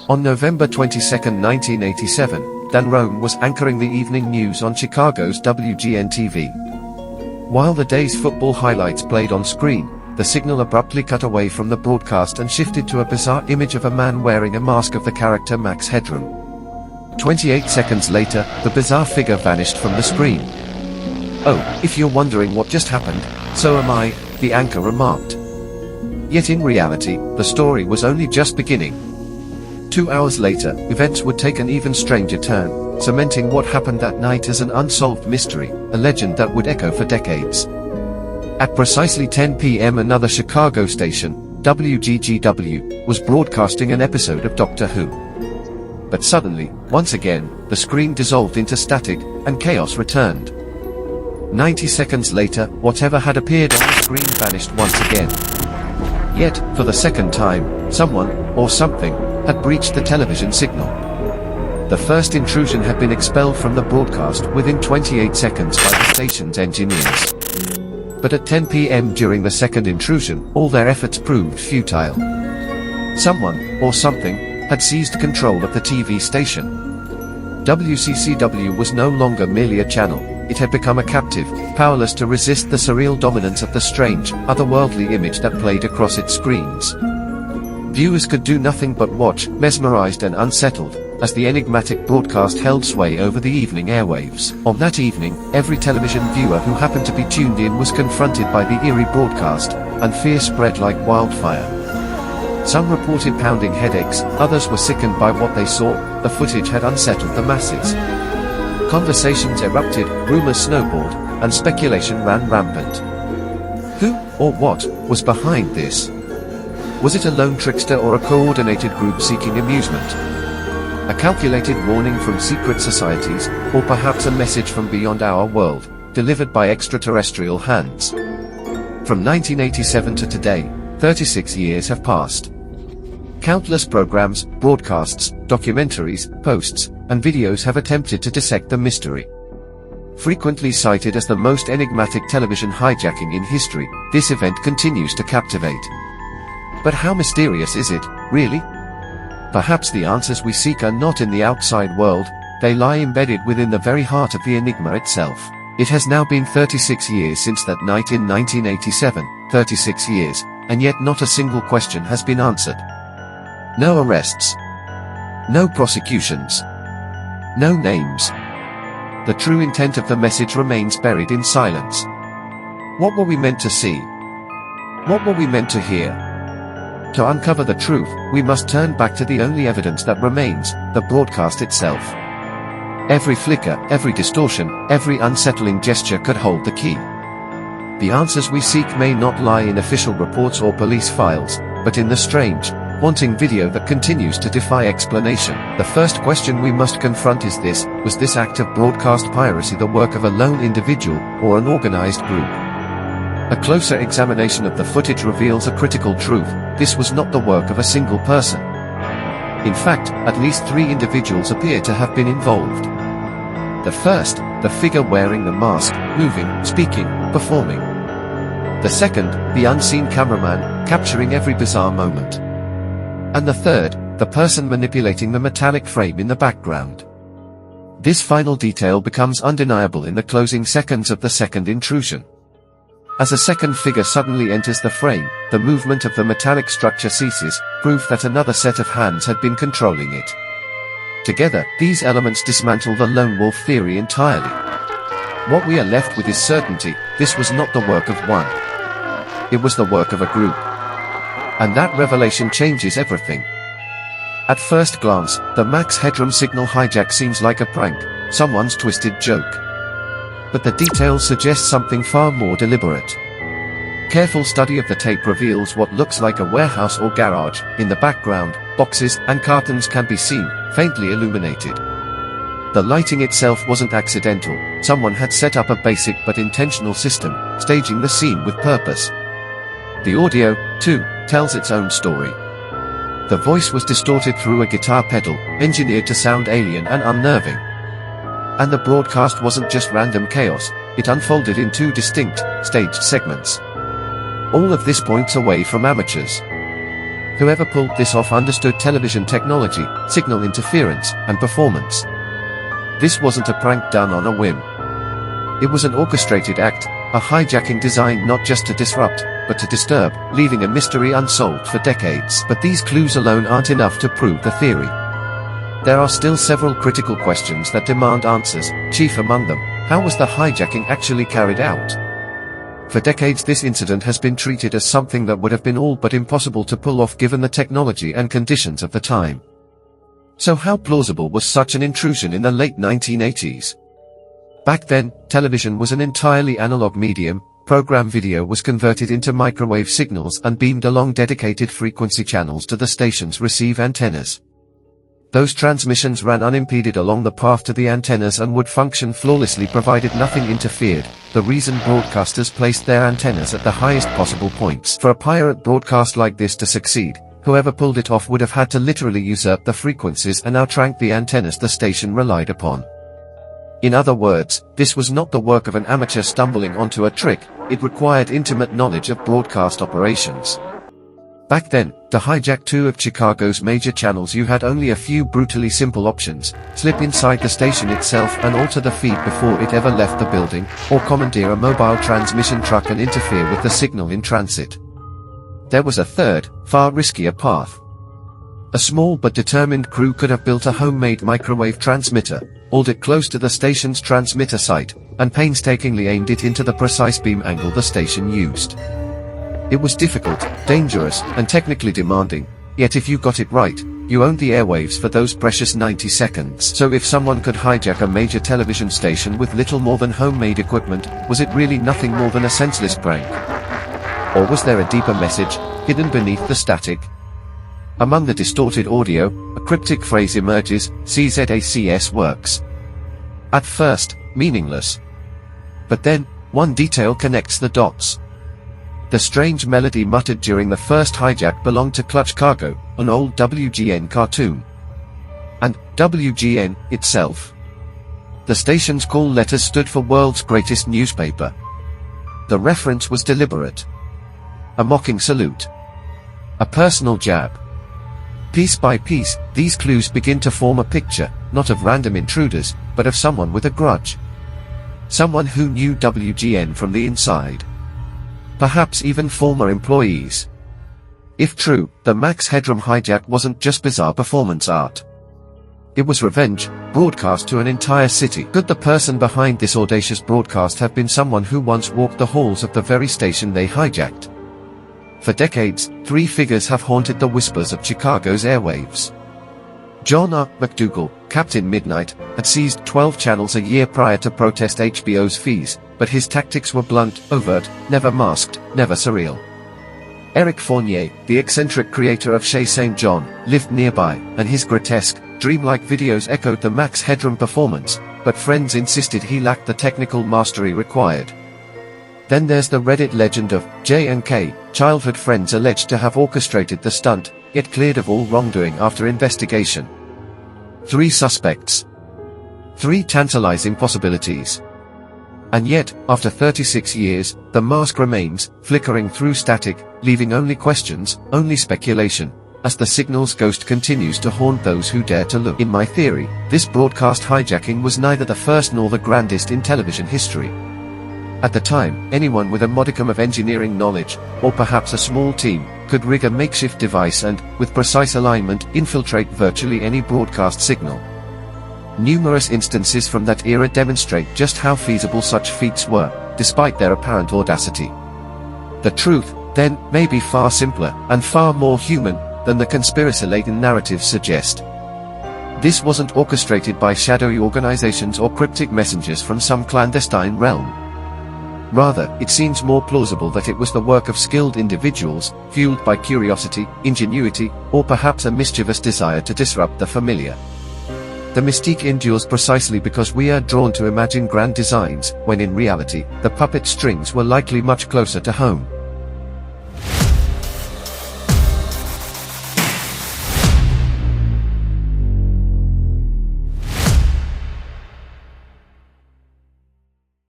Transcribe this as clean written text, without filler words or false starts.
On November 22, 1987, Dan Roan was anchoring the evening news on Chicago's WGN-TV. While the day's football highlights played on screen, the signal abruptly cut away from the broadcast and shifted to a bizarre image of a man wearing a mask of the character Max Headroom. 28 seconds later, the bizarre figure vanished from the screen. "Oh, if you're wondering what just happened, so am I," the anchor remarked. Yet in reality, the story was only just beginning. 2 hours later, events would take an even stranger turn, cementing what happened that night as an unsolved mystery, a legend that would echo for decades. At precisely 10 p.m. another Chicago station, WGGW, was broadcasting an episode of Doctor Who. But suddenly, once again, the screen dissolved into static, and chaos returned. 90 seconds later, whatever had appeared on the screen vanished once again. Yet, for the second time, someone, or something, had breached the television signal. The first intrusion had been expelled from the broadcast within 28 seconds by the station's engineers. But at 10 p.m. during the second intrusion, all their efforts proved futile. Someone, or something, had seized control of the TV station. WCCW was no longer merely a channel, it had become a captive, powerless to resist the surreal dominance of the strange, otherworldly image that played across its screens. Viewers could do nothing but watch, mesmerized and unsettled, as the enigmatic broadcast held sway over the evening airwaves. On that evening, every television viewer who happened to be tuned in was confronted by the eerie broadcast, and fear spread like wildfire. Some reported pounding headaches, others were sickened by what they saw. The footage had unsettled the masses. Conversations erupted, rumors snowballed, and speculation ran rampant. Who, or what, was behind this? Was it a lone trickster or a coordinated group seeking amusement? A calculated warning from secret societies, or perhaps a message from beyond our world, delivered by extraterrestrial hands? From 1987 to today, 36 years have passed. Countless programs, broadcasts, documentaries, posts, and videos have attempted to dissect the mystery. Frequently cited as the most enigmatic television hijacking in history, this event continues to captivate. But how mysterious is it, really? Perhaps the answers we seek are not in the outside world, they lie embedded within the very heart of the enigma itself. It has now been 36 years since that night in 1987, 36 years, and yet not a single question has been answered. No arrests. No prosecutions. No names. The true intent of the message remains buried in silence. What were we meant to see? What were we meant to hear? To uncover the truth, we must turn back to the only evidence that remains, the broadcast itself. Every flicker, every distortion, every unsettling gesture could hold the key. The answers we seek may not lie in official reports or police files, but in the strange, haunting video that continues to defy explanation. The first question we must confront is this: was this act of broadcast piracy the work of a lone individual, or an organized group? A closer examination of the footage reveals a critical truth: this was not the work of a single person. In fact, at least 3 individuals appear to have been involved. The first, the figure wearing the mask, moving, speaking, performing. The second, the unseen cameraman, capturing every bizarre moment. And the third, the person manipulating the metallic frame in the background. This final detail becomes undeniable in the closing seconds of the second intrusion. As a second figure suddenly enters the frame, the movement of the metallic structure ceases, proof that another set of hands had been controlling it. Together, these elements dismantle the lone wolf theory entirely. What we are left with is certainty: this was not the work of one. It was the work of a group. And that revelation changes everything. At first glance, the Max Headroom signal hijack seems like a prank, someone's twisted joke. But the details suggest something far more deliberate. Careful study of the tape reveals what looks like a warehouse or garage. In the background, boxes and cartons can be seen, faintly illuminated. The lighting itself wasn't accidental, someone had set up a basic but intentional system, staging the scene with purpose. The audio, too, tells its own story. The voice was distorted through a guitar pedal, engineered to sound alien and unnerving. And the broadcast wasn't just random chaos, it unfolded in 2 distinct, staged segments. All of this points away from amateurs. Whoever pulled this off understood television technology, signal interference, and performance. This wasn't a prank done on a whim. It was an orchestrated act, a hijacking designed not just to disrupt, but to disturb, leaving a mystery unsolved for decades. But these clues alone aren't enough to prove the theory. There are still several critical questions that demand answers, chief among them, how was the hijacking actually carried out? For decades this incident has been treated as something that would have been all but impossible to pull off given the technology and conditions of the time. So how plausible was such an intrusion in the late 1980s? Back then, television was an entirely analog medium. Program video was converted into microwave signals and beamed along dedicated frequency channels to the station's receive antennas. Those transmissions ran unimpeded along the path to the antennas and would function flawlessly provided nothing interfered, the reason broadcasters placed their antennas at the highest possible points. For a pirate broadcast like this to succeed, whoever pulled it off would have had to literally usurp the frequencies and outrank the antennas the station relied upon. In other words, this was not the work of an amateur stumbling onto a trick, it required intimate knowledge of broadcast operations. Back then, to hijack two of Chicago's major channels you had only a few brutally simple options: slip inside the station itself and alter the feed before it ever left the building, or commandeer a mobile transmission truck and interfere with the signal in transit. There was a third, far riskier path. A small but determined crew could have built a homemade microwave transmitter, hauled it close to the station's transmitter site, and painstakingly aimed it into the precise beam angle the station used. It was difficult, dangerous, and technically demanding, yet if you got it right, you owned the airwaves for those precious 90 seconds. So if someone could hijack a major television station with little more than homemade equipment, was it really nothing more than a senseless prank? Or was there a deeper message, hidden beneath the static? Among the distorted audio, a cryptic phrase emerges: CZACS works. At first, meaningless. But then, one detail connects the dots. The strange melody muttered during the first hijack belonged to Clutch Cargo, an old WGN cartoon. And WGN itself. The station's call letters stood for World's Greatest Newspaper. The reference was deliberate. A mocking salute. A personal jab. Piece by piece, these clues begin to form a picture, not of random intruders, but of someone with a grudge. Someone who knew WGN from the inside. Perhaps even former employees. If true, the Max Headroom hijack wasn't just bizarre performance art. It was revenge, broadcast to an entire city. Could the person behind this audacious broadcast have been someone who once walked the halls of the very station they hijacked? For decades, three figures have haunted the whispers of Chicago's airwaves. John R. McDougal, Captain Midnight, had seized 12 channels a year prior to protest HBO's fees, but his tactics were blunt, overt, never masked, never surreal. Eric Fournier, the eccentric creator of Chez St. John, lived nearby, and his grotesque, dreamlike videos echoed the Max Headroom performance, but friends insisted he lacked the technical mastery required. Then there's the Reddit legend of J&K, childhood friends alleged to have orchestrated the stunt, yet cleared of all wrongdoing after investigation. 3 suspects. 3 tantalizing possibilities. And yet, after 36 years, the mask remains, flickering through static, leaving only questions, only speculation, as the signal's ghost continues to haunt those who dare to look. In my theory, this broadcast hijacking was neither the first nor the grandest in television history. At the time, anyone with a modicum of engineering knowledge, or perhaps a small team, could rig a makeshift device and, with precise alignment, infiltrate virtually any broadcast signal. Numerous instances from that era demonstrate just how feasible such feats were, despite their apparent audacity. The truth, then, may be far simpler, and far more human, than the conspiracy-laden narratives suggest. This wasn't orchestrated by shadowy organizations or cryptic messengers from some clandestine realm. Rather, it seems more plausible that it was the work of skilled individuals, fueled by curiosity, ingenuity, or perhaps a mischievous desire to disrupt the familiar. The mystique endures precisely because we are drawn to imagine grand designs, when in reality, the puppet strings were likely much closer to home.